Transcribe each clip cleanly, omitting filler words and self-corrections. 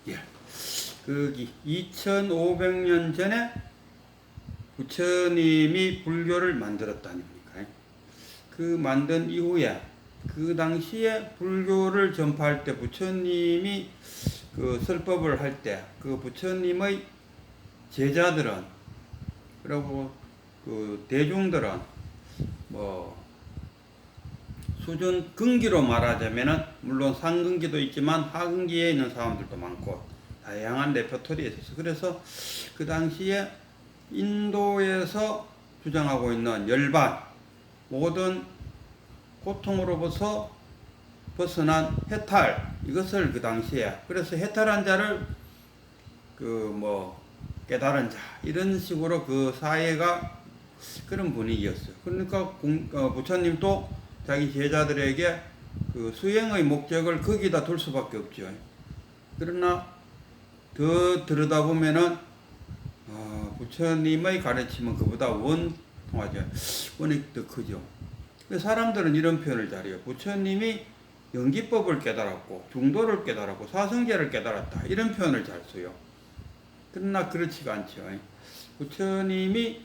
예. 거기 2500년 전에 부처님이 불교를 만들었다 아닙니까? 그 만든 이후에 그 당시에 불교를 전파할 때 부처님이 그 설법을 할 때 그 부처님의 제자들은 그리고 그 대중들은 뭐 수준 근기로 말하자면은 물론 상근기도 있지만 하근기에 있는 사람들도 많고 다양한 레퍼토리에 있어서 그래서 그 당시에 인도에서 주장하고 있는 열반 모든 고통으로부터 벗어난 해탈 이것을 그 당시에 그래서 해탈한 자를 그 뭐 깨달은 자 이런 식으로 그 사회가 그런 분위기였어요. 그러니까 부처님도 자기 제자들에게 그 수행의 목적을 거기다 둘 수밖에 없죠. 그러나 더 들여다보면은 부처님의 가르침은 그보다 원통하죠. 원이 더 크죠. 사람들은 이런 표현을 잘해요. 부처님이 연기법을 깨달았고 중도를 깨달았고 사성제를 깨달았다. 이런 표현을 잘 써요. 그러나 그렇지가 않죠. 부처님이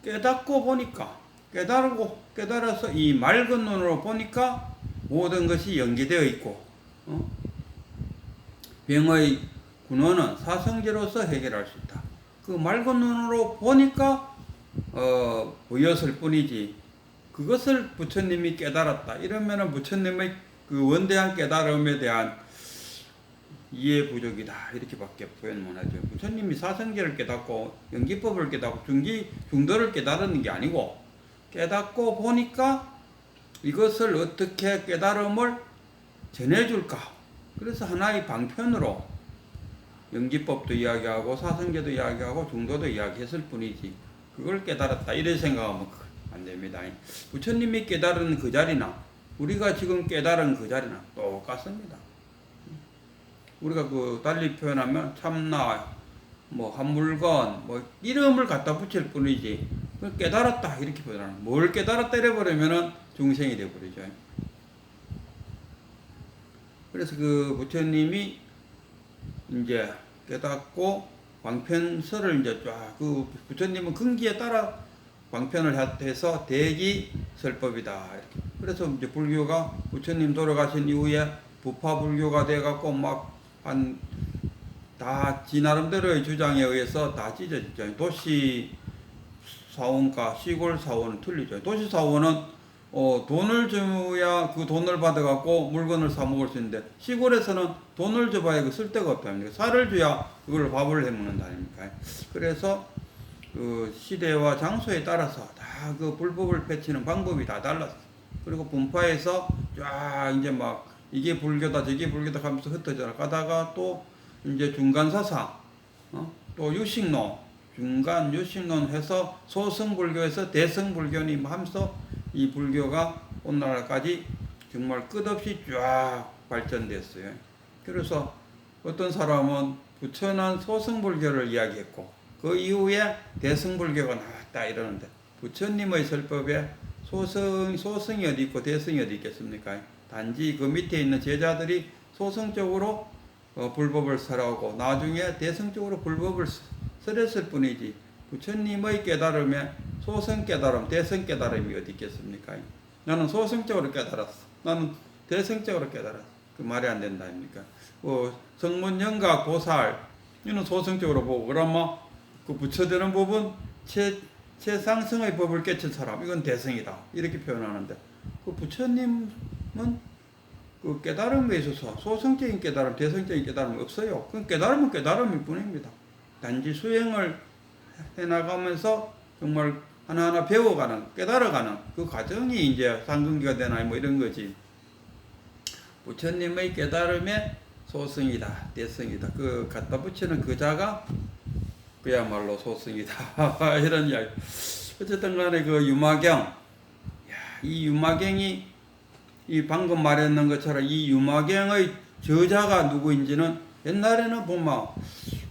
깨닫고 보니까 깨달아서 이 맑은 눈으로 보니까 모든 것이 연기되어 있고 병의 근원은 사성제로서 해결할 수 있다. 그 맑은 눈으로 보니까 보였을 뿐이지 그것을 부처님이 깨달았다. 이러면은 부처님의 그 원대한 깨달음에 대한 이해 부족이다. 이렇게밖에 표현 못 하죠. 부처님이 사성제를 깨닫고 연기법을 깨닫고 중도를 깨달은 게 아니고 깨닫고 보니까 이것을 어떻게 깨달음을 전해줄까. 그래서 하나의 방편으로 연기법도 이야기하고 사성제도 이야기하고 중도도 이야기했을 뿐이지 그걸 깨달았다. 이런 생각하면 안 됩니다. 부처님이 깨달은 그 자리나 우리가 지금 깨달은 그 자리나 똑같습니다. 우리가 그 달리 표현하면 참나, 뭐 한 물건, 뭐 이름을 갖다 붙일 뿐이지 깨달았다 이렇게 표현하는. 뭘 깨달았다 이래버리면은 중생이 되어버리죠. 그래서 그 부처님이 이제 깨닫고 광편설을 이제 쫙 그 부처님은 근기에 따라 광편을 해서 대기설법이다 이렇게. 그래서 이제 불교가 부처님 돌아가신 이후에 부파 불교가 돼갖고 막 한 다 지 나름대로의 주장에 의해서 다 찢어졌죠. 도시 사원과 시골 사원은 틀리죠. 도시 사원은 돈을 줘야 그 돈을 받아갖고 물건을 사 먹을 수 있는데 시골에서는 돈을 줘봐야 그 쓸데가 없답니다. 쌀을 줘야 그걸 밥을 해 먹는다 아닙니까? 그래서 그 시대와 장소에 따라서 다 그 불법을 펼치는 방법이 다 달랐어. 그리고 분파에서 쫙 이제 막 이게 불교다 저게 불교다 하면서 흩어져 가다가 또 이제 중간사상 또 유식론 중간 유식론 해서 소승불교에서 대승불교니 하면서 이 불교가 오늘날까지 정말 끝없이 쫙 발전됐어요. 그래서 어떤 사람은 부처는 소승불교를 이야기했고 그 이후에 대승불교가 나왔다 이러는데 부처님의 설법에 소승이 어디 있고 대승이 어디 있겠습니까? 단지 그 밑에 있는 제자들이 소승적으로 불법을 설하고 나중에 대승적으로 불법을 설했을 뿐이지 부처님의 깨달음에 소승 깨달음, 대승 깨달음이 어디 있겠습니까? 나는 소승적으로 깨달았어. 나는 대승적으로 깨달았어. 그 말이 안 된다 아닙니까? 성문영가 보살 이는 소승적으로 보고 그러면 그 부처되는 법은 최상승의 법을 깨칠 사람 이건 대승이다 이렇게 표현하는데 그 부처님은 그 깨달음에 있어서 소승적인 깨달음, 대승적인 깨달음이 없어요. 그 깨달음은 깨달음일 뿐입니다. 단지 수행을 해나가면서 정말 하나하나 배워가는, 깨달아가는 그 과정이 이제 상근기가 되나 뭐 이런 거지. 부처님의 깨달음에 소승이다, 대승이다. 그 갖다 붙이는 그 자가 그야말로 소승이다. 이런 이야기. 어쨌든 간에 그 유마경, 이 유마경이 이 방금 말했는 것처럼 이 유마경의 저자가 누구인지는 옛날에는 보면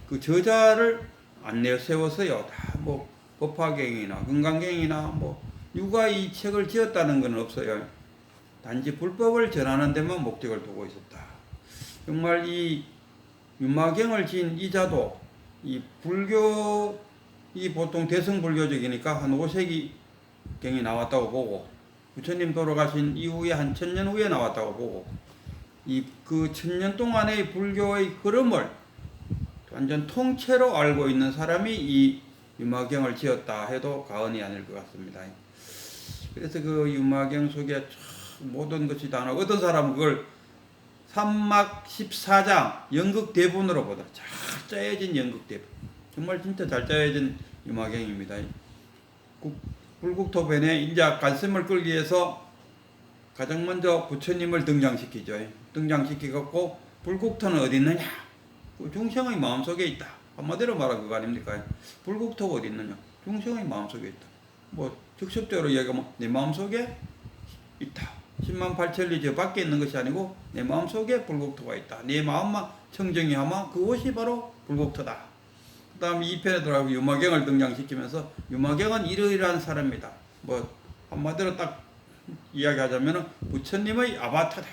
그 저자를 안 내세웠어요. 다 뭐 법화경이나 금강경이나 뭐 누가 이 책을 지었다는 건 없어요. 단지 불법을 전하는 데만 목적을 두고 있었다. 정말 이 유마경을 지은 이자도 이 불교 이 보통 대승불교적이니까 한 5세기경에 나왔다고 보고 부처님 돌아가신 이후에 한 1000년 후에 나왔다고 보고 이 그 1000년 동안의 불교의 흐름을 완전 통째로 알고 있는 사람이 이 유마경을 지었다 해도 과언이 아닐 것 같습니다. 그래서 그 유마경 속에 모든 것이 다 나오고 어떤 사람은 그걸 3막 14장 연극 대본으로 보다 잘 짜여진 연극 대본, 정말 진짜 잘 짜여진 유마경입니다. 불국토변에 이제 관심을 끌기 위해서 가장 먼저 부처님을 등장시키죠. 등장시키고 불국토는 어디 있느냐? 중생의 마음속에 있다. 한마디로 말하면 그거 아닙니까? 불국토가 어디 있느냐? 중생의 마음속에 있다. 뭐 직접적으로 얘기하면 내 마음속에 있다. 10만 8천리 저 밖에 있는 것이 아니고 내 마음속에 불국토가 있다. 내 마음만 청정히 하면 그것이 바로 불국토다. 그 다음에 2편에 들어가고 유마경을 등장시키면서 유마경은 이러이러한 사람이다. 뭐 한마디로 딱 이야기하자면 부처님의 아바타다.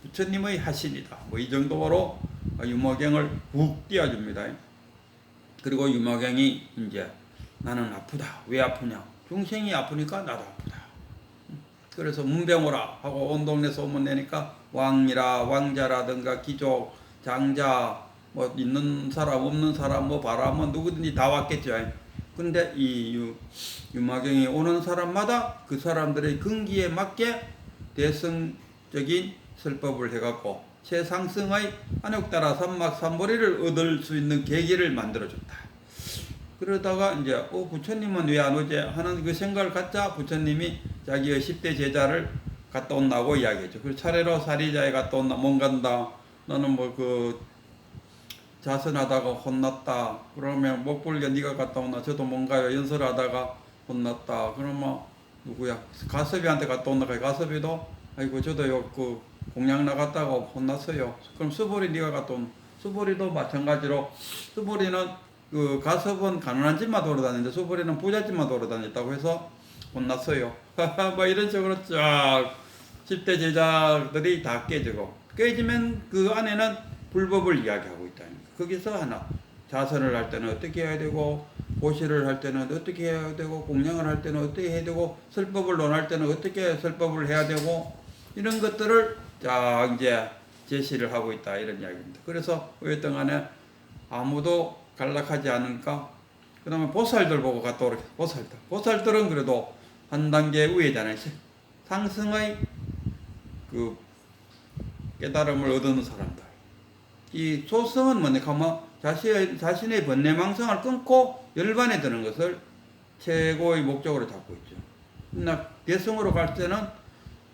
부처님의 하신이다. 뭐 이 정도로 유마경을 훅 띄워줍니다. 그리고 유마경이 이제 나는 아프다. 왜 아프냐? 중생이 아프니까 나도 아프다. 그래서 문병오라 하고 온 동네 소문 내니까 왕이라 왕자라든가 귀족, 장자, 뭐 있는 사람 없는 사람 뭐 바라면 누구든지 다 왔겠죠. 근데 이 유마경이 오는 사람마다 그 사람들의 근기에 맞게 대승적인 설법을 해갖고 최상승의 안욕따라 삼막삼보리를 얻을 수 있는 계기를 만들어줬다. 그러다가 이제 부처님은 왜 안 오지 하는 그 생각을 갖자 부처님이 자기의 10대 제자를 갔다 온다고 이야기했죠. 그 차례로 사리자에 갔다 온다. 못 간다. 너는 뭐 그 자선하다가 혼났다. 그러면 목불교 네가 갔다 온다. 저도 뭔가요. 연설하다가 혼났다. 그러면 누구야? 가섭이한테 갔다 온다. 가섭이도 아이고 저도요 그 공양 나갔다가 혼났어요. 그럼 수보리 네가 갔다 온. 수보리도 마찬가지로 수보리는 그 가섭은 가난한 집만 돌아다니는데 수보리는 부잣집만 돌아다녔다고 해서 혼났어요. 뭐 이런 식으로 쫙 10대 제자들이 다 깨지면 그 안에는 불법을 이야기하고 있다. 거기서 하나 자선을 할 때는 어떻게 해야 되고 보시를 할 때는 어떻게 해야 되고 공양을 할 때는 어떻게 해야 되고 설법을 논할 때는 어떻게 설법을 해야 되고 이런 것들을 쫙 이제 제시를 하고 있다 이런 이야기입니다. 그래서 어쨌든 간에 아무도 간락하지 않으니까 그 다음에 보살들 보고 갔다 오래. 보살들은 그래도 한 단계 위에잖아요. 상승의 그 깨달음을 얻는 사람들. 이 소승은 뭐냐 하면 자신의 번뇌망상을 끊고 열반에 드는 것을 최고의 목적으로 잡고 있죠. 그러나 대승으로 갈 때는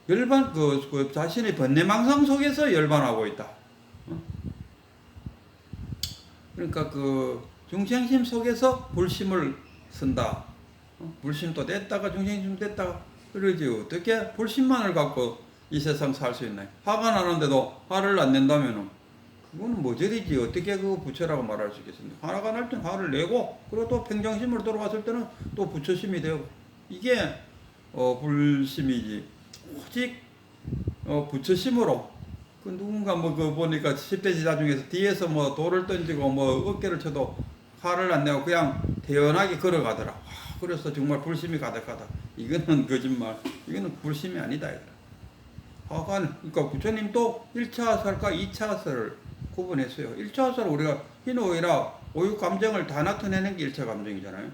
열반 그 자신의 번뇌망상 속에서 열반하고 있다. 그러니까 그 중생심 속에서 불심을 쓴다. 불심도 됐다가 중생심 됐다가 그러지 어떻게 불심만을 갖고 이 세상 살 수 있나요? 화가 나는데도 화를 안 낸다면은 그거는 모질이지. 어떻게 그 부처라고 말할 수 있겠습니까? 화가 날 땐 화를 내고 그리고 또 평정심으로 돌아왔을 때는 또 부처심이 되고 이게 불심이지. 오직 부처심으로 그 누군가 뭐 그 보니까 10대 제자 중에서 뒤에서 뭐 돌을 던지고 뭐 어깨를 쳐도 화를 안 내고 그냥 태연하게 걸어가더라. 그래서 정말 불심이 가득하다. 이거는 거짓말. 이거는 불심이 아니다. 화가 그러니까 부처님도 1차 화살과 2차 화살을 구분했어요. 1차 화살 우리가 희노애락 오육 감정을 다 나타내는 게 1차 감정이잖아요.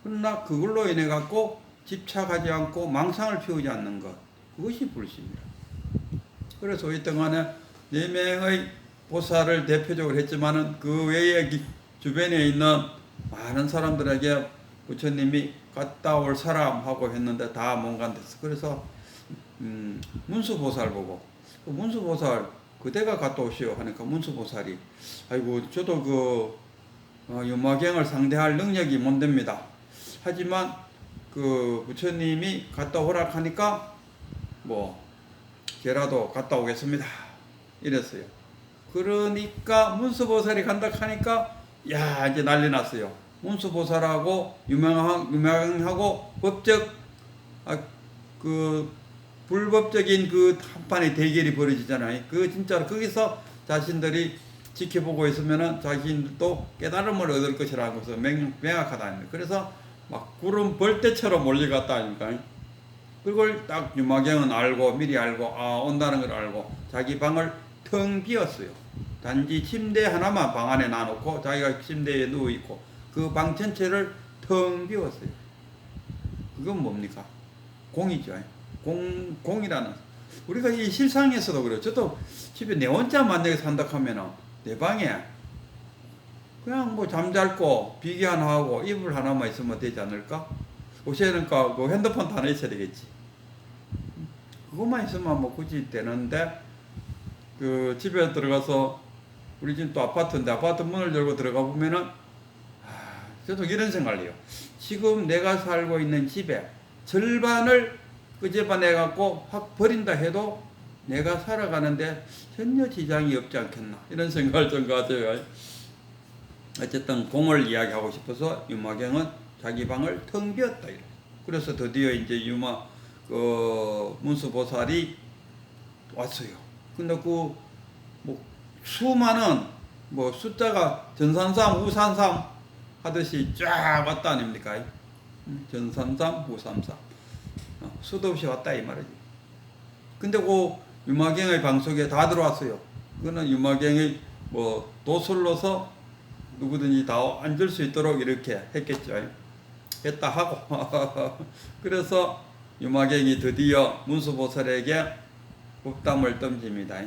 그러나 그걸로 인해 갖고 집착하지 않고 망상을 피우지 않는 것. 그것이 불심이라. 그래서 어쨌든 간에 4명의 보살을 대표적으로 했지만은 그 외에 주변에 있는 많은 사람들에게 부처님이 갔다 올 사람하고 했는데 다 못 간댔어. 그래서 문수보살 보고 그 문수보살 그대가 갔다 오시오 하니까 문수보살이 아이고 저도 그 유마경을 상대할 능력이 못 됩니다. 하지만 그 부처님이 갔다 오라 하니까 뭐 제라도 갔다 오겠습니다. 이랬어요. 그러니까 문수보살이 간다 하니까 야 이제 난리 났어요. 문수보살하고 유명하고 법적 그 불법적인 그 한판의 대결이 벌어지잖아요. 그 진짜로 거기서 자신들이 지켜보고 있으면은 자신들도 깨달음을 얻을 것이라는 것은 명확하다. 그래서 막 구름 벌떼처럼 몰려갔다 하니까. 그걸 딱 유마경은 알고 미리 알고 온다는 걸 알고 자기 방을 텅 비웠어요. 단지 침대 하나만 방 안에 놔놓고 자기가 침대에 누워있고 그 방 전체를 텅 비웠어요. 그건 뭡니까? 공이죠. 공이라는. 우리가 이 실상에서도 그래요. 저도 집에 내 혼자 만약에 산다 하면은 내 방에 그냥 뭐 잠잘고 비기 하나 하고 이불 하나만 있으면 되지 않을까? 옷에니까 그 핸드폰도 하나 있어야 되겠지. 그것만 있으면 뭐 굳이 되는데, 그 집에 들어가서 우리 집 또 아파트인데 아파트 문을 열고 들어가 보면은 저도 이런 생각을 해요. 지금 내가 살고 있는 집에 절반을 끄집어내갖고 확 버린다 해도 내가 살아가는데 전혀 지장이 없지 않겠나 이런 생각을 좀 가져요. 어쨌든 공을 이야기하고 싶어서 유마경은 자기 방을 텅 비웠다. 그래서 드디어 이제 문수보살이 왔어요. 근데 그 뭐 수많은 뭐 숫자가 전산삼 우산삼 하듯이 쫙 왔다 아닙니까? 전산삼 우산삼 수도 없이 왔다 이 말이지. 근데 그 유마경의 방 속에 다 들어왔어요. 그거는 유마경의 뭐 도술로서 누구든지 다 앉을 수 있도록 이렇게 했겠죠. 했다 하고 그래서 유마경이 드디어 문수보살에게 법담을 던집니다.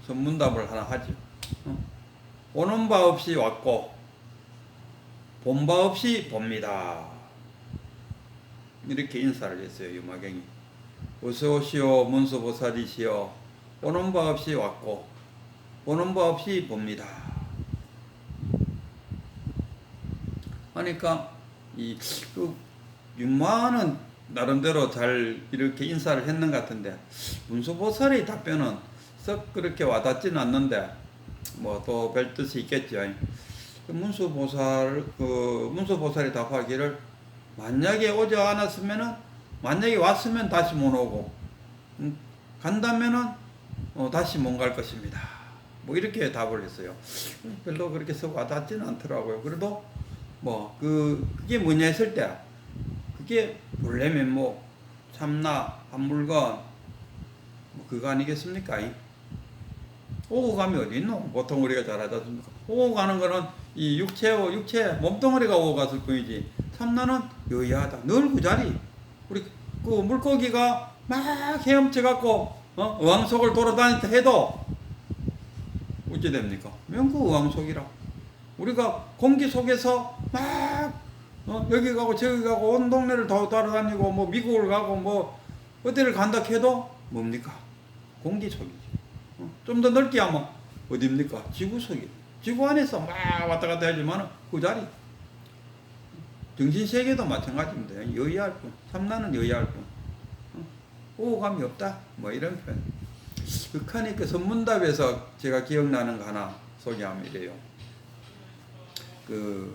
선문답을 하나 하죠. 오는 바 없이 왔고 본 바 없이 봅니다. 이렇게 인사를 했어요. 유마경이. 어서 오시오 문수보살이시여. 오는 바 없이 왔고 보는 바 없이 봅니다. 하니까 윤마는 나름대로 잘 이렇게 인사를 했는 것 같은데 문수보살의 답변은 썩 그렇게 와닿지는 않는데 뭐 또 별 뜻이 있겠죠. 문수보살이 답하기를 만약에 오지 않았으면은 만약에 왔으면 다시 못 오고 간다면은 다시 못 갈 것입니다. 뭐 이렇게 답을 했어요. 별로 그렇게 썩 와닿지는 않더라고요. 그래도 뭐 그게 뭐냐 했을 때 그게 본래면 뭐 참나 한물건 뭐 그거 아니겠습니까? 오고 감이 어디 있노? 보통 우리가 잘 하지 않습니까? 오고 가는 거는 이 육체 몸뚱어리가 오고 갔을 뿐이지 참나는 여의하다. 늘 그 자리. 우리 그 물고기가 막 헤엄쳐 갖고 어항 속을 돌아다니다 해도 어찌 됩니까? 명구 어항 속이라. 우리가 공기 속에서 막 여기 가고 저기 가고 온 동네를 다 돌아다니고 뭐 미국을 가고 뭐 어디를 간다 해도 뭡니까? 공기 속이지. 좀 더 넓게 하면 어디입니까? 지구 속이. 지구 안에서 막 왔다 갔다 하지만 그 자리. 정신세계도 마찬가지입니다. 여의할 뿐. 참나는 여의할 뿐. 오감이 없다. 뭐 이런 표현. 극한의 그 선문답에서 제가 기억나는 거 하나 소개하면 이래요. 그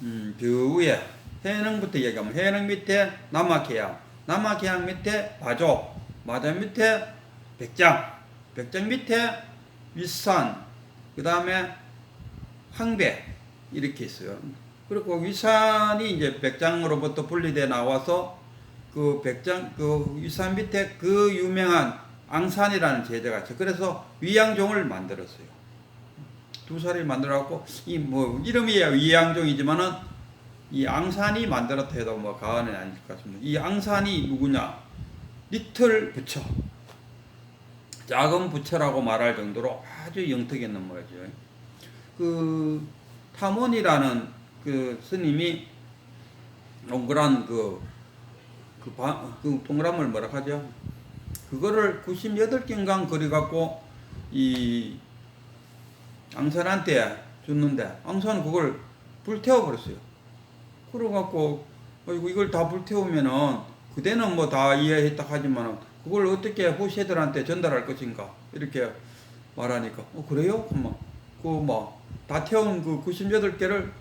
위에 해능부터 얘기하면 해능 밑에 남악해양, 남악해양 밑에 마조, 마조 밑에 백장, 백장 밑에 윗산, 그 다음에 항배 이렇게 있어요. 그리고 윗산이 이제 백장으로부터 분리돼 나와서 그 백장 그 윗산 밑에 그 유명한 앙산이라는 제자가 있어요. 그래서 위양종을 만들었어요. 두 사람이 만들어갖고 이 뭐 이름이야 위양종이지만은 이 앙산이 만들었다 해도 뭐 과언은 아닐 것 같습니다. 이 앙산이 누구냐? 리틀 부처, 작은 부처라고 말할 정도로 아주 영턱 있는 거죠. 그 타몬이라는 그 스님이 동그란 그 동그란물 뭐라 하죠? 그거를 98경강 그려갖고 이 앙산한테 줬는데 앙산은 그걸 불태워버렸어요. 그래갖고 이걸 다 불태우면은 그대는 뭐 다 이해했다 하지만 그걸 어떻게 후세들한테 전달할 것인가 이렇게 말하니까 그래요? 다 태운 그 98개를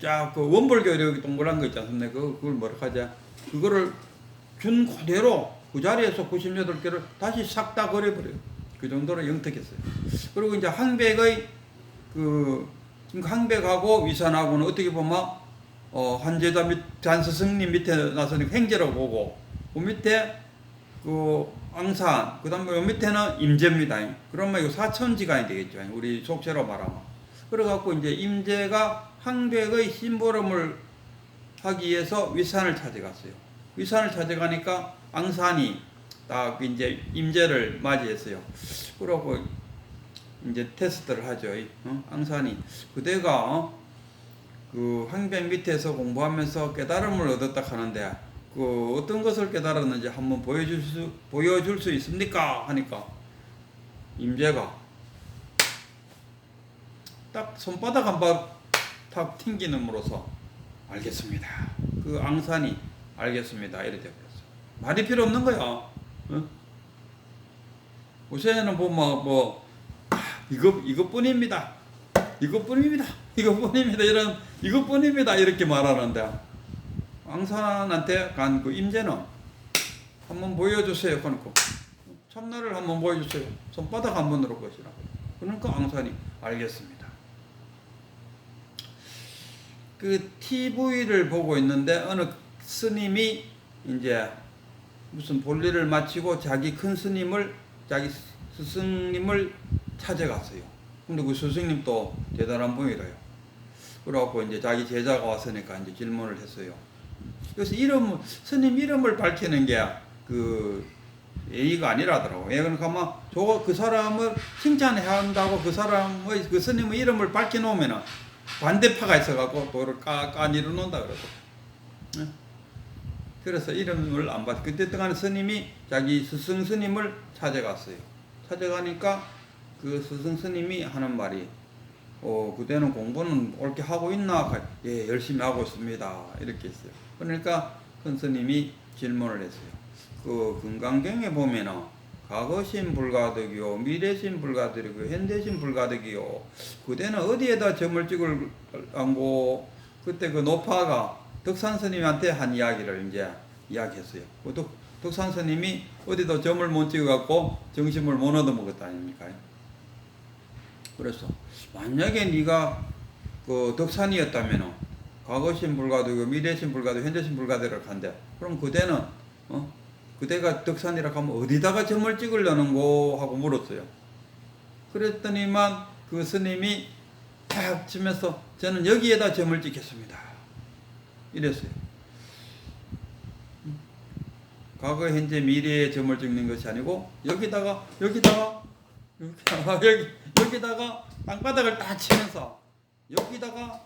쫙 그 원불교 이렇게 동그란 거 있지 않습니까? 그걸 뭐라 하자? 그거를 준 그대로 그 자리에서 98개를 다시 싹 다 버려버려요. 그 정도로 영특했어요. 그리고 이제 항백의 지금 항백하고 위산하고는 어떻게 보면 한제자 잔스승님 밑에 나서는 횡재라고 보고 그 밑에 앙산 그다음에 요 밑에는 임제입니다. 그러면 이거 사천지간이 되겠죠. 우리 속세로 말하면. 그래갖고 이제 임제가 항백의 심부름을 하기 위해서 위산을 찾아갔어요. 위산을 찾아가니까 앙산이 딱 이제 임제를 맞이했어요. 그러고 이제 테스트를 하죠. 앙산이 그대가 항백 밑에서 공부하면서 깨달음을 얻었다 하는데 어떤 것을 깨달았는지 한번 보여줄 수 있습니까? 하니까 임제가 딱 손바닥 한 번 탁 튕기는으로써 알겠습니다. 앙산이 알겠습니다. 이렇게 되었어. 말이 필요 없는 거야. 요새는 보면 이것뿐입니다. 이것뿐입니다. 이것뿐입니다. 이렇게 말하는데 앙산한테 간 임제는 한번 보여주세요. 그러니까 참나를 한번 보여주세요. 손바닥 한 번으로 것이라고. 그러니까 앙산이 알겠습니다. TV를 보고 있는데 어느 스님이 이제 무슨 볼일을 마치고 자기 큰 스님을 자기 스승님을 찾아갔어요. 근데 그 스승님도 대단한 분이래요. 그래갖고 이제 자기 제자가 왔으니까 이제 질문을 했어요. 그래서 스님 이름을 밝히는 게 예의가 아니라더라고. 그러니까 아마 그 사람을 칭찬해야 한다고 그 스님의 이름을 밝혀놓으면은 반대파가 있어갖고 도를 까니로 놓는다 그러고. 그래서 이름을 안 받. 그때 동안 스님이 자기 스승 스님을 찾아갔어요. 찾아가니까 그 스승 스님이 하는 말이 그대는 공부는 옳게 하고 있나? 예, 열심히 하고 있습니다. 이렇게 했어요. 그러니까 큰 스님이 질문을 했어요. 금강경에 보면은 과거신 불가득이요, 미래신 불가득이요, 현대신 불가득이요. 그대는 어디에다 점을 찍을고 그때 노파가 덕산 스님한테 한 이야기를 이제 이야기했어요. 덕산 스님이 어디다 점을 못 찍어갖고 정심을 못 얻어먹었다 아닙니까? 그래서 만약에 네가 덕산이었다면은 과거신 불가득이요, 미래신 불가득, 현대신 불가득을 한대. 그럼 그대는 그대가 덕산이라 하면 어디다가 점을 찍으려는고 하고 물었어요. 그랬더니만 그 스님이 탁 치면서 저는 여기에다 점을 찍겠습니다. 이랬어요. 과거, 현재, 미래에 점을 찍는 것이 아니고 여기다가 땅바닥을 딱 치면서 여기다가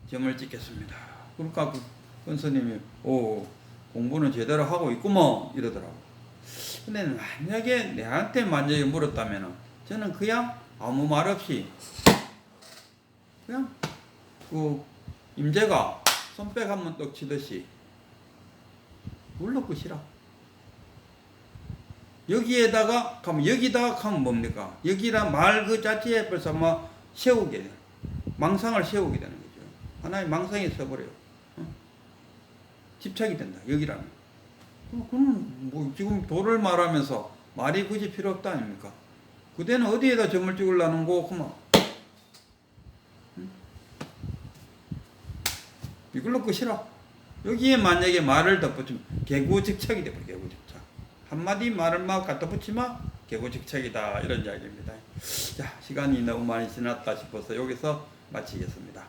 점을 찍겠습니다. 그러니까 그 스님이 공부는 제대로 하고 있구먼 이러더라고. 근데 만약에 물었다면 저는 그냥 아무 말 없이 그냥 임제가 손뼉 한번 떡 치듯이 물러붙이라. 여기다가 하면 뭡니까? 여기라 말 그 자체에 벌써 세우게 돼. 망상을 세우게 되는 거죠. 하나의 망상이 서버려요. 집착이 된다. 여기라면. 그럼 지금 도를 말하면서 말이 굳이 필요 없다 아닙니까? 그대는 어디에다 점을 찍으려는 거 그만. 이걸로 끝이라. 여기에 만약에 말을 덧붙이면 개구직착이 돼버려. 개구직착. 한마디 말을 막 갖다 붙이면 개구직착이다. 이런 이야기입니다. 자, 시간이 너무 많이 지났다 싶어서 여기서 마치겠습니다.